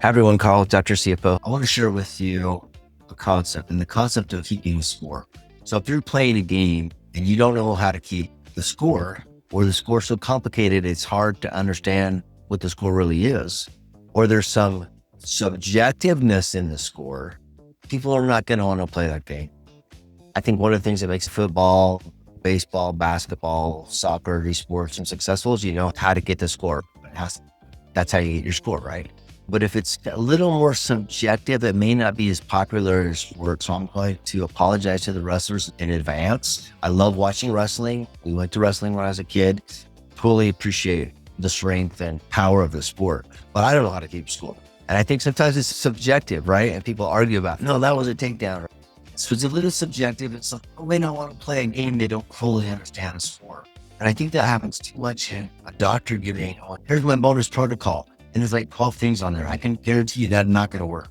Hi everyone, Carl, Dr. CFO. I want to share with you a concept and the concept of keeping a score. So if you're playing a game and you don't know how to keep the score, or the score's so complicated, it's hard to understand what the score really is, or there's some subjectiveness in the score, people are not going to want to play that game. I think one of the things that makes football, baseball, basketball, soccer, these sports successful is you know how to get the score. That's how you get your score, right? But if it's a little more subjective, it may not be as popular as sports. So I'm going to apologize to the wrestlers in advance. I love watching wrestling. We went to wrestling when I was a kid. Totally appreciate the strength and power of the sport, but I don't know how to keep score. And I think sometimes it's subjective, right? And people argue about, no, that was a takedown. So it's a little subjective. It's like, oh, they don't want to play a game they don't fully understand the sport. And I think that happens too much in a doctor giving, oh, here's my bonus protocol. And there's like 12 things on there. I can guarantee you that's not going to work.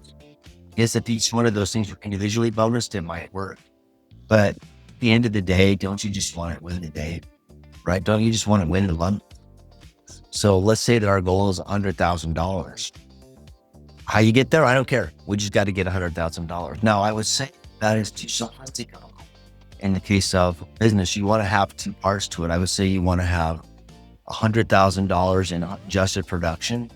Yes, if each one of those things were individually bonused, it might work. But at the end of the day, don't you just want to win the day, right? Don't you just want to win the month? So let's say that our goal is $100,000. How you get there, I don't care. We just got to get $100,000. Now, I would say that is too simplistic. In the case of business, you want to have two parts to it. I would say you want to have $100,000 in adjusted production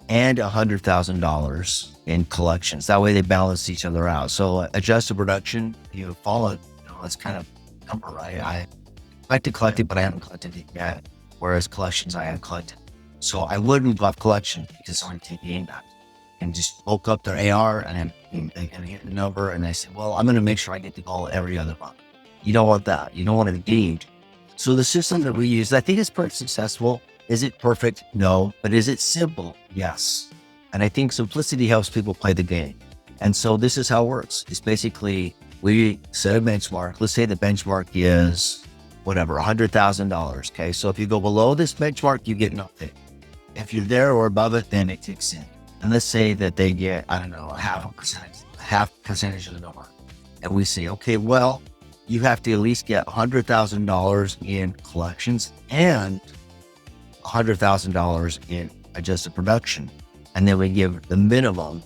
and $100,000 in collections. That way they balance each other out. So adjusted production, you follow, it's kind of number, right? I like to collect it, but I haven't collected it yet. Whereas collections, I have collected. So I wouldn't go off collection because I'm taking that and just bulk up their AR and they can hit the number and they say, well, I'm going to make sure I get the goal every other month. You don't want that. You don't want to engage. So the system that we use, I think is pretty successful. Is it perfect? No. But is it simple? Yes. And I think simplicity helps people play the game. And so this is how it works. It's basically, we set a benchmark. Let's say the benchmark is whatever, $100,000. Okay. So if you go below this benchmark, you get nothing. If you're there or above it, then it kicks in. And let's say that they get, I don't know, half percentage of the number. And we say, okay, well, you have to at least get $100,000 in collections and $100,000 in adjusted production. And then we give the minimum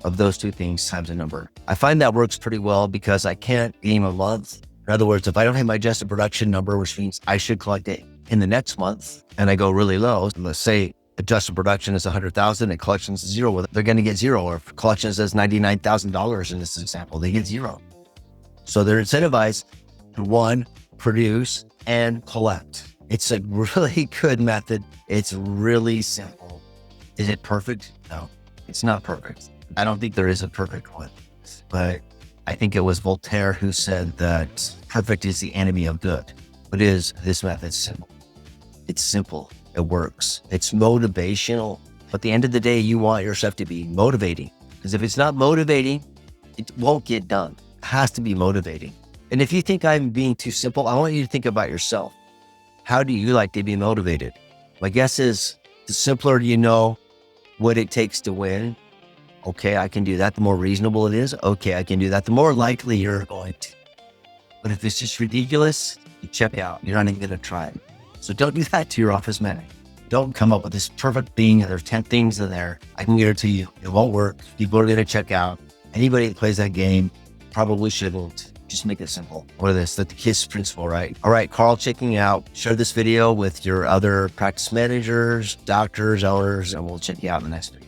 of those two things times a number. I find that works pretty well because I can't game a month. In other words, if I don't have my adjusted production number, which means I should collect it in the next month, and I go really low, let's say adjusted production is 100,000 and collections is zero, well, they're going to get zero. Or if collections is $99,000 in this example, they get zero. So they're incentivized to one, produce and collect. It's a really good method. It's really simple. Is it perfect? No, it's not perfect. I don't think there is a perfect one, but I think it was Voltaire who said that perfect is the enemy of good. But is this method simple? It's simple. It works. It's motivational. But at the end of the day, you want yourself to be motivating, because if it's not motivating, it won't get done. It has to be motivating. And if you think I'm being too simple, I want you to think about yourself. How do you like to be motivated? My guess is the simpler you know what it takes to win. Okay, I can do that. The more reasonable it is. Okay, I can do that. The more likely you're going to. But if it's just ridiculous, you check out. You're not even going to try it. So don't do that to your office manager. Don't come up with this perfect thing. There's 10 things in there. I can guarantee you it won't work. People are going to check out. Anybody that plays that game probably shouldn't. Just make it simple. What is this? The KISS principle, right? All right, Carl, checking out. Share this video with your other practice managers, doctors, owners, and we'll check you out in the next video.